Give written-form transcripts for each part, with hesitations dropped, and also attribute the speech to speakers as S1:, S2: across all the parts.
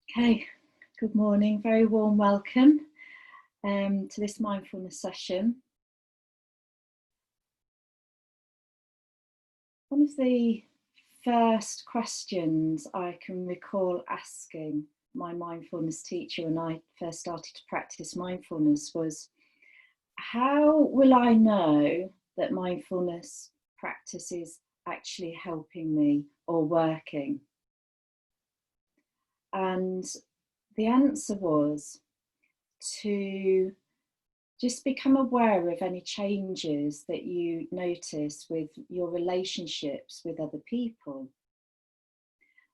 S1: Okay, good morning, very warm welcome to this mindfulness session. One of the first questions I can recall asking my mindfulness teacher when I first started to practice mindfulness was, how will I know that mindfulness practice is actually helping me or working? And the answer was to just become aware of any changes that you notice with your relationships with other people.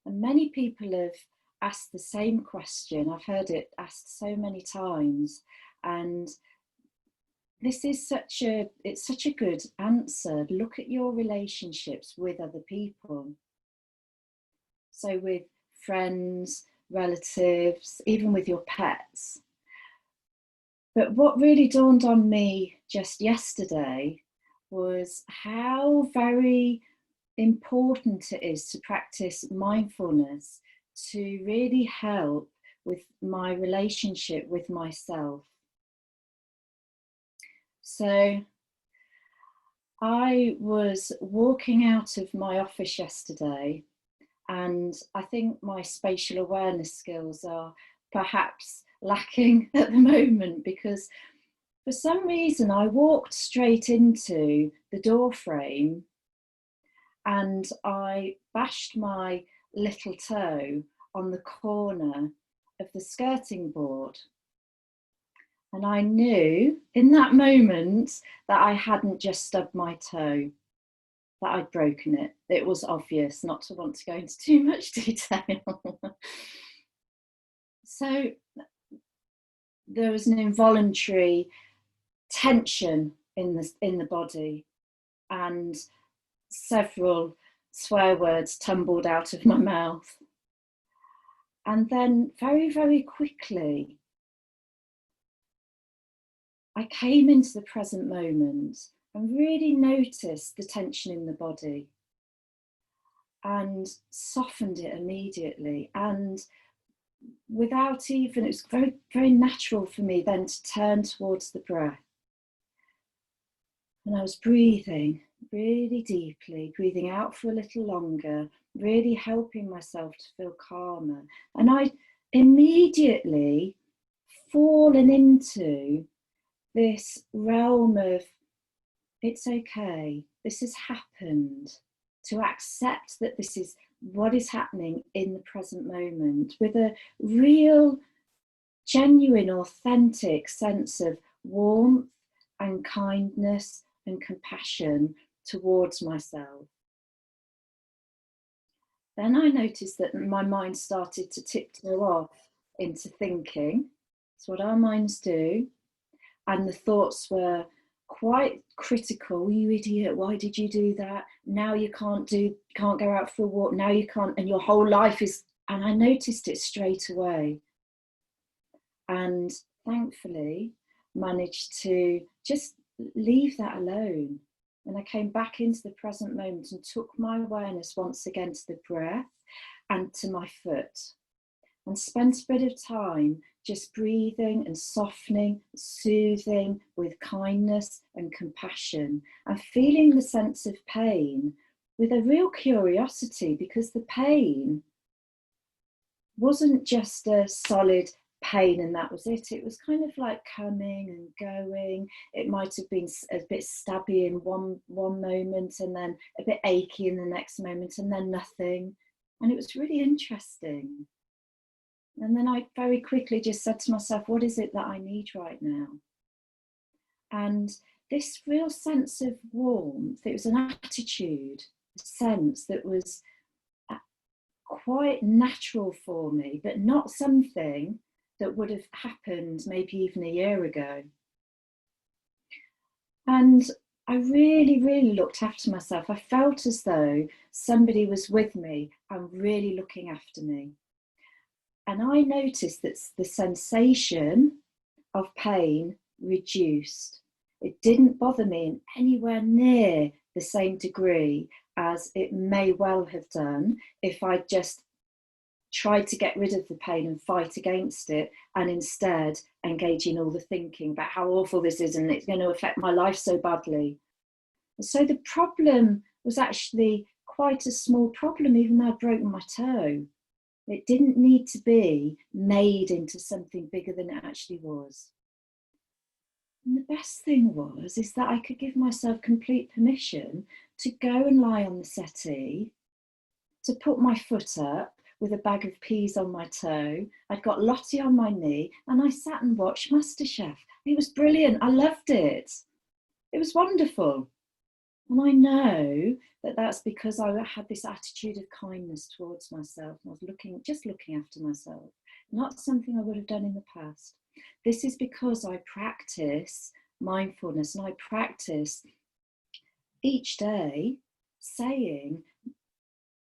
S1: And many people have asked the same question. I've heard it asked so many times. And this is such a good answer. Look at your relationships with other people. So with friends, relatives, even with your pets. But what really dawned on me just yesterday was how very important it is to practice mindfulness to really help with my relationship with myself. So I was walking out of my office yesterday, and I think my spatial awareness skills are perhaps lacking at the moment, because for some reason I walked straight into the door frame and I bashed my little toe on the corner of the skirting board. And I knew in that moment that I hadn't just stubbed my toe, that I'd broken it. It was obvious, not to want to go into too much detail. So there was an involuntary tension in the body, and several swear words tumbled out of my mouth. And then very, very quickly, I came into the present moment and really noticed the tension in the body and softened it immediately. And without even, it was very, very natural for me then to turn towards the breath. And I was breathing really deeply, breathing out for a little longer, really helping myself to feel calmer. And I immediately fallen into this realm of, it's okay, this has happened, to accept that this is what is happening in the present moment, with a real, genuine, authentic sense of warmth and kindness and compassion towards myself. Then I noticed that my mind started to tiptoe off into thinking. It's what our minds do. And the thoughts were quite critical. You idiot, why did you do that? Now you can't go out for a walk. Now you can't, and your whole life is, and I noticed it straight away. And thankfully managed to just leave that alone. And I came back into the present moment and took my awareness once again to the breath and to my foot, and spent a bit of time just breathing and softening, soothing with kindness and compassion, and feeling the sense of pain with a real curiosity, because the pain wasn't just a solid pain and that was it. It was kind of like coming and going. It might have been a bit stabby in one moment, and then a bit achy in the next moment, and then nothing. And it was really interesting. And then I very quickly just said to myself, what is it that I need right now? And this real sense of warmth, it was an attitude, a sense that was quite natural for me, but not something that would have happened maybe even a year ago. And I really, really looked after myself. I felt as though somebody was with me and really looking after me. And I noticed that the sensation of pain reduced. It didn't bother me in anywhere near the same degree as it may well have done if I just try to get rid of the pain and fight against it, and instead engage in all the thinking about how awful this is and it's going to affect my life so badly. So the problem was actually quite a small problem, even though I'd broken my toe. It didn't need to be made into something bigger than it actually was. And the best thing is that I could give myself complete permission to go and lie on the settee, to put my foot up with a bag of peas on my toe. I'd got Lottie on my knee and I sat and watched MasterChef. It was brilliant. I loved it. It was wonderful. And I know that that's because I had this attitude of kindness towards myself. I was just looking after myself, not something I would have done in the past. This is because I practice mindfulness, and I practice each day saying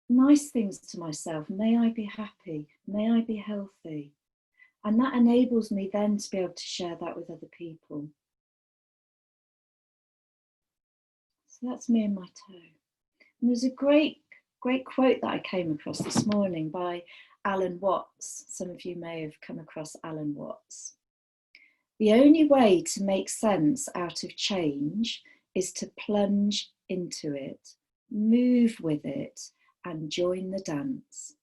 S1: nice things to myself. May I be happy, may I be healthy. And that enables me then to be able to share that with other people. So that's me and my toe. And there's a great quote that I came across this morning by Alan Watts. Some of you may have come across Alan Watts. The only way to make sense out of change is to plunge into it, move with it, and join the dance.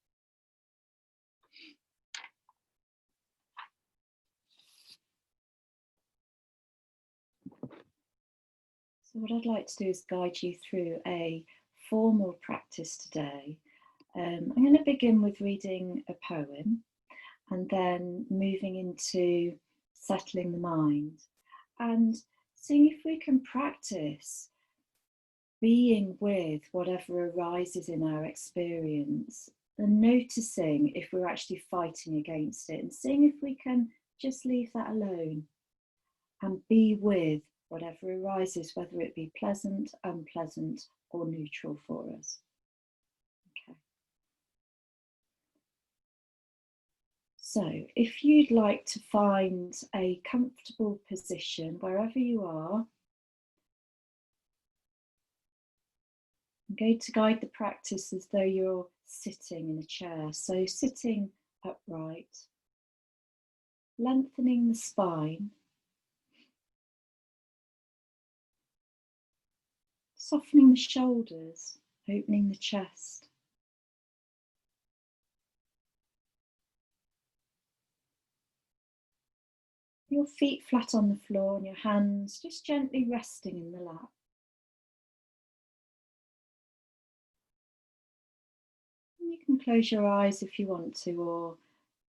S1: So what I'd like to do is guide you through a formal practice today. I'm going to begin with reading a poem and then moving into settling the mind and seeing if we can practice being with whatever arises in our experience and noticing if we're actually fighting against it, and seeing if we can just leave that alone and be with whatever arises, whether it be pleasant, unpleasant, or neutral for us. Okay. So if you'd like to find a comfortable position wherever you are, I'm going to guide the practice as though you're sitting in a chair. So sitting upright, lengthening the spine, softening the shoulders, opening the chest. Your feet flat on the floor and your hands just gently resting in the lap. And you can close your eyes if you want to, or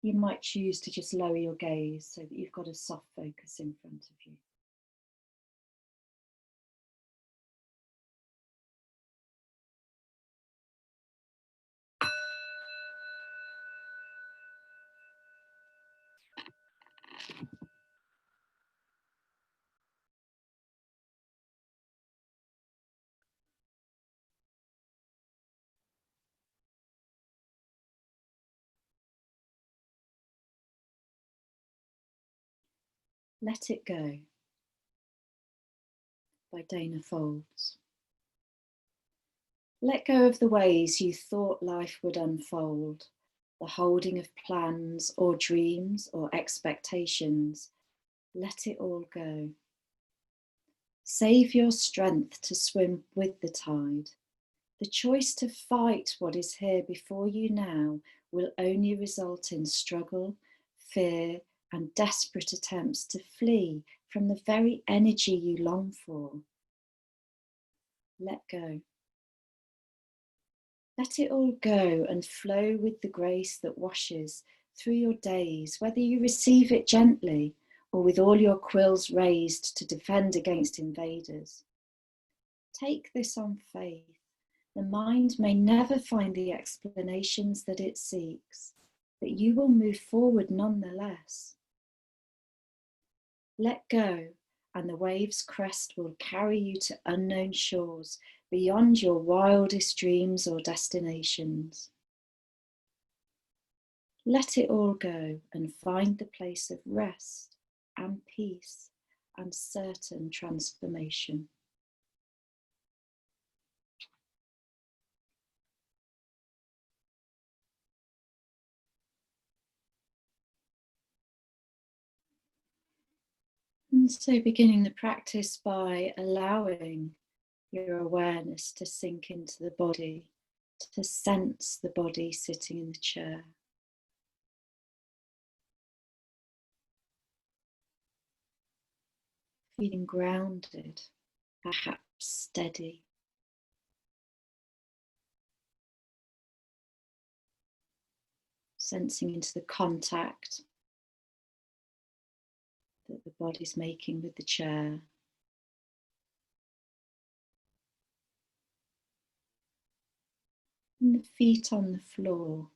S1: you might choose to just lower your gaze so that you've got a soft focus in front of you. Let It Go by Dana Folds. Let go of the ways you thought life would unfold, the holding of plans or dreams or expectations. Let it all go. Save your strength to swim with the tide. The choice to fight what is here before you now will only result in struggle, fear, and desperate attempts to flee from the very energy you long for. Let go. Let it all go and flow with the grace that washes through your days, whether you receive it gently or with all your quills raised to defend against invaders. Take this on faith. The mind may never find the explanations that it seeks, but you will move forward nonetheless. Let go, and the wave's crest will carry you to unknown shores beyond your wildest dreams or destinations. Let it all go and find the place of rest and peace and certain transformation. And so beginning the practice by allowing your awareness to sink into the body, to sense the body sitting in the chair. Feeling grounded, perhaps steady. Sensing into the contact that the body's making with the chair. And the feet on the floor.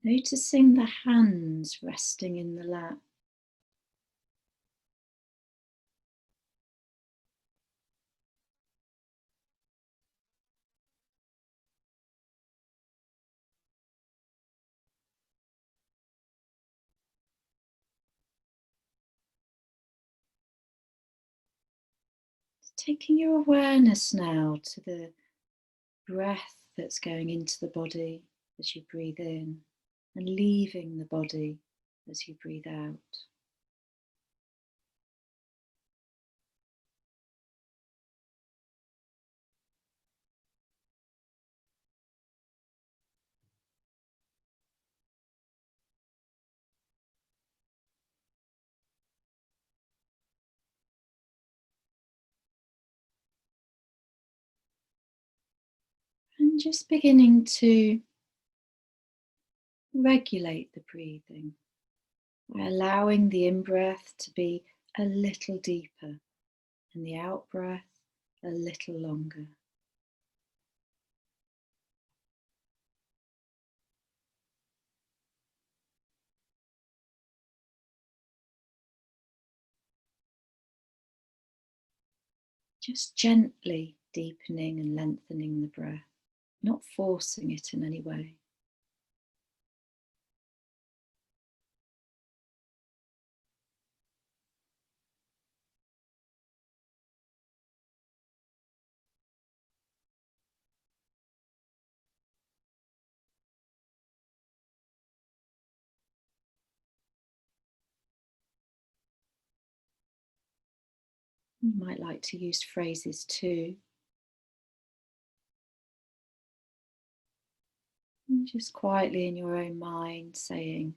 S1: Noticing the hands resting in the lap. Taking your awareness now to the breath that's going into the body as you breathe in and leaving the body as you breathe out. And just beginning to regulate the breathing by allowing the in-breath to be a little deeper and the out-breath a little longer. Just gently deepening and lengthening the breath, not forcing it in any way. You might like to use phrases too. And just quietly in your own mind saying,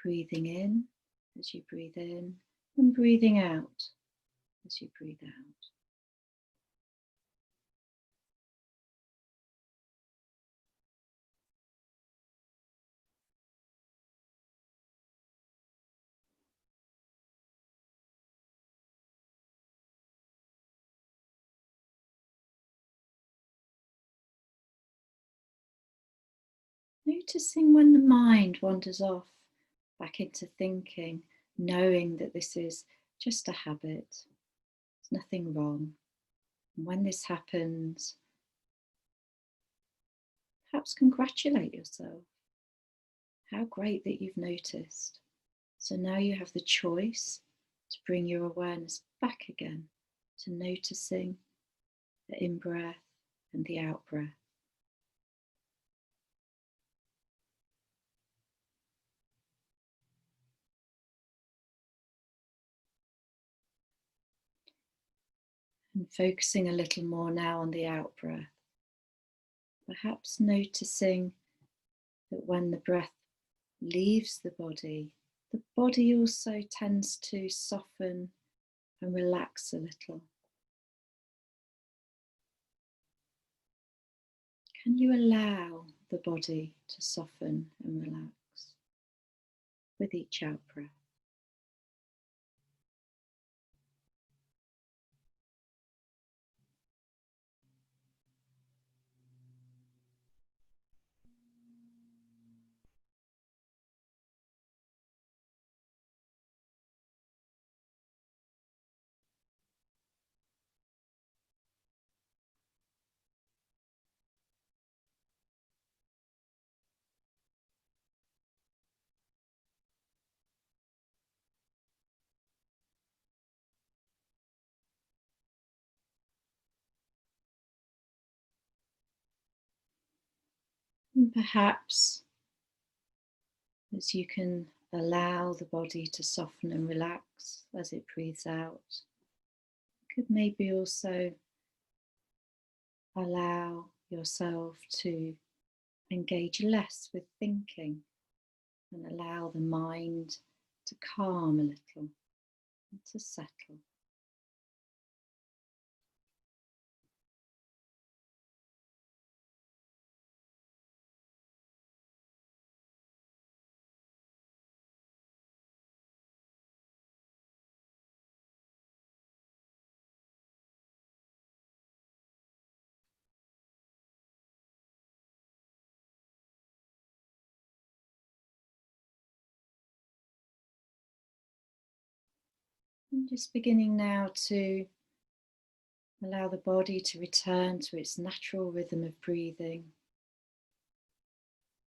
S1: breathing in as you breathe in and breathing out as you breathe out. Noticing when the mind wanders off back into thinking, knowing that this is just a habit, there's nothing wrong. And when this happens, perhaps congratulate yourself. How great that you've noticed. So now you have the choice to bring your awareness back again to noticing the in-breath and the out-breath. And focusing a little more now on the out-breath. Perhaps noticing that when the breath leaves the body also tends to soften and relax a little. Can you allow the body to soften and relax with each out breath? And perhaps as you can allow the body to soften and relax as it breathes out, you could maybe also allow yourself to engage less with thinking and allow the mind to calm a little and to settle. And just beginning now to allow the body to return to its natural rhythm of breathing.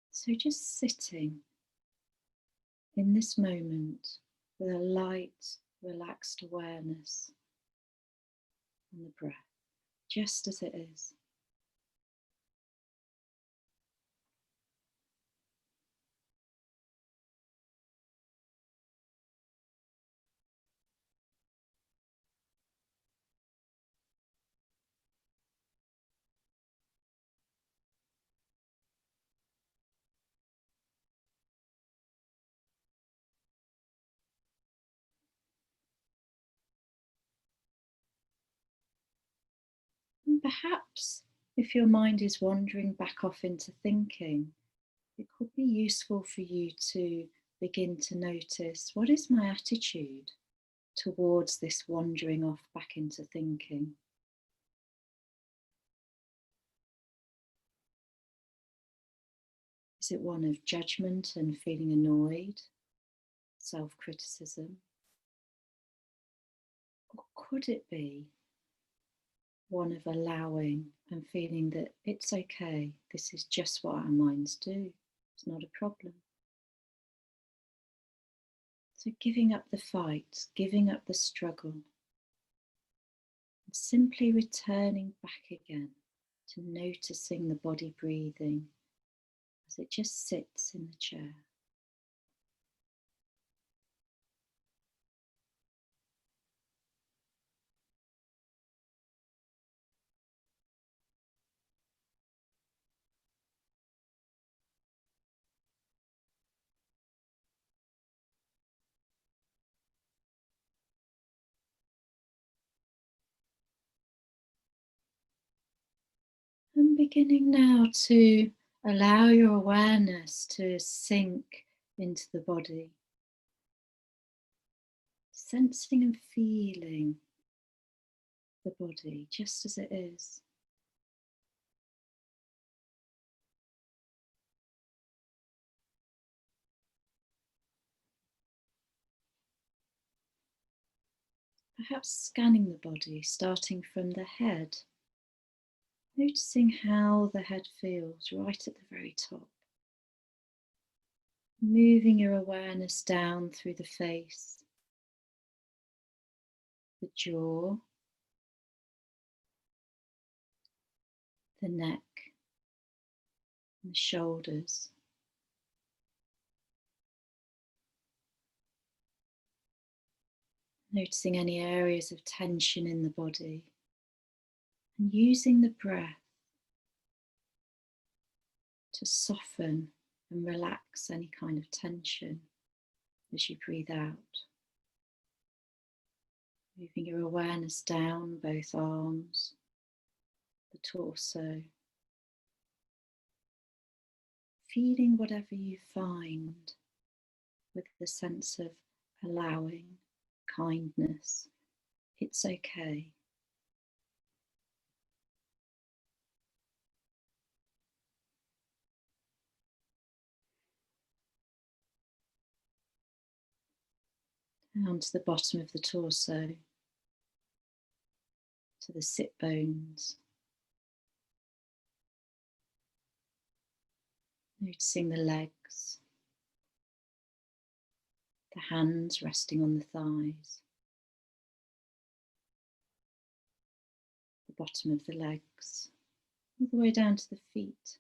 S1: So just sitting in this moment with a light, relaxed awareness on the breath, just as it is. And perhaps if your mind is wandering back off into thinking, it could be useful for you to begin to notice, what is my attitude towards this wandering off back into thinking? Is it one of judgment and feeling annoyed, self-criticism? Or could it be one of allowing and feeling that it's okay, this is just what our minds do, it's not a problem? So giving up the fight, giving up the struggle, and simply returning back again to noticing the body breathing as it just sits in the chair. And beginning now to allow your awareness to sink into the body, sensing and feeling the body just as it is. Perhaps scanning the body, starting from the head, noticing how the head feels right at the very top. Moving your awareness down through the face, the jaw, the neck, and the shoulders. Noticing any areas of tension in the body, and using the breath to soften and relax any kind of tension as you breathe out. Moving your awareness down both arms, the torso, feeling whatever you find with the sense of allowing, kindness. It's okay. Down to the bottom of the torso, to the sit bones. Noticing the legs, the hands resting on the thighs, the bottom of the legs, all the way down to the feet.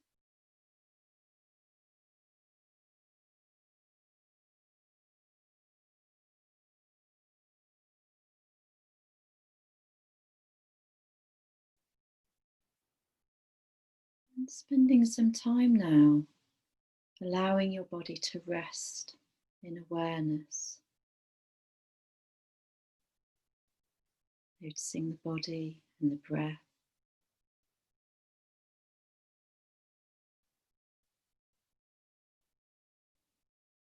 S1: And spending some time now allowing your body to rest in awareness, noticing the body and the breath.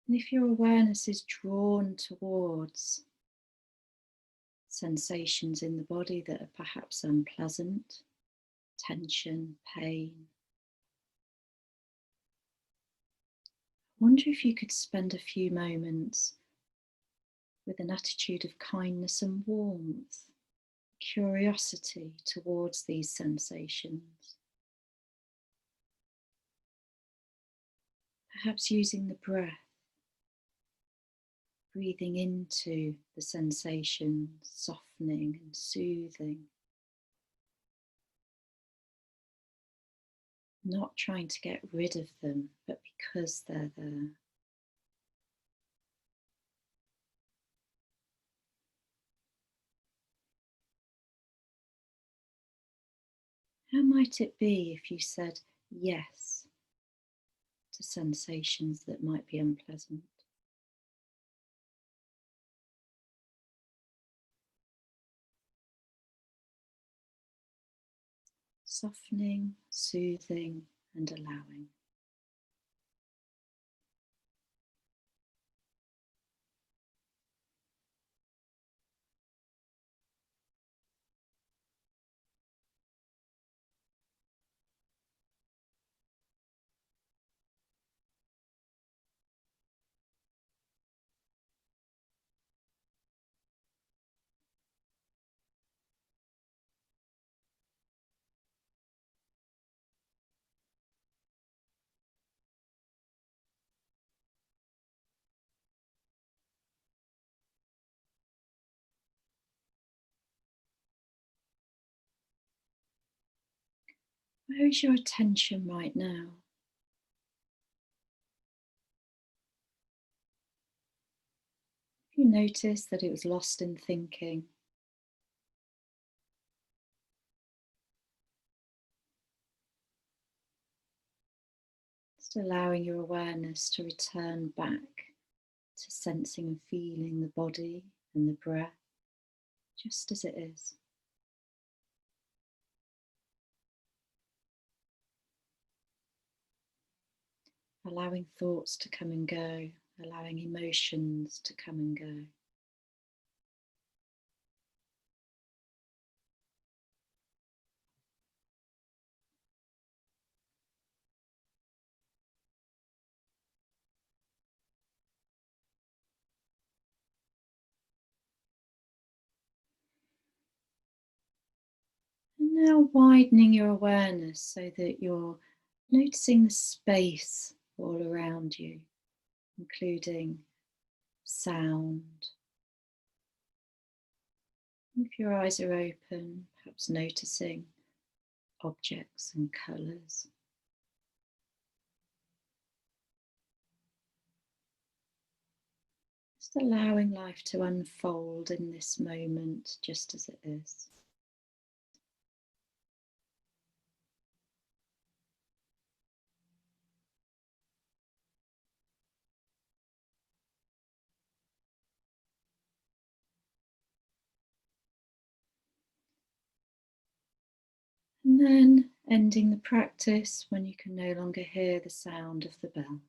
S1: And if your awareness is drawn towards sensations in the body that are perhaps unpleasant, tension, pain, I wonder if you could spend a few moments with an attitude of kindness and warmth, curiosity towards these sensations. Perhaps using the breath, breathing into the sensations, softening and soothing. Not trying to get rid of them, but because they're there. How might it be if you said yes to sensations that might be unpleasant? Softening, soothing, and allowing. Where is your attention right now? If you notice that it was lost in thinking, just allowing your awareness to return back to sensing and feeling the body and the breath just as it is. Allowing thoughts to come and go, allowing emotions to come and go. And now widening your awareness so that you're noticing the space all around you, including sound. If your eyes are open, perhaps noticing objects and colours. Just allowing life to unfold in this moment just as it is. And then ending the practice when you can no longer hear the sound of the bell.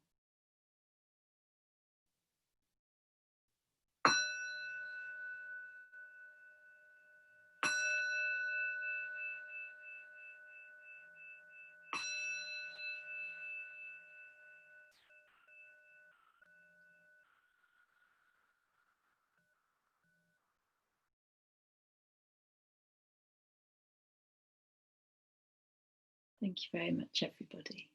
S1: Thank you very much, everybody.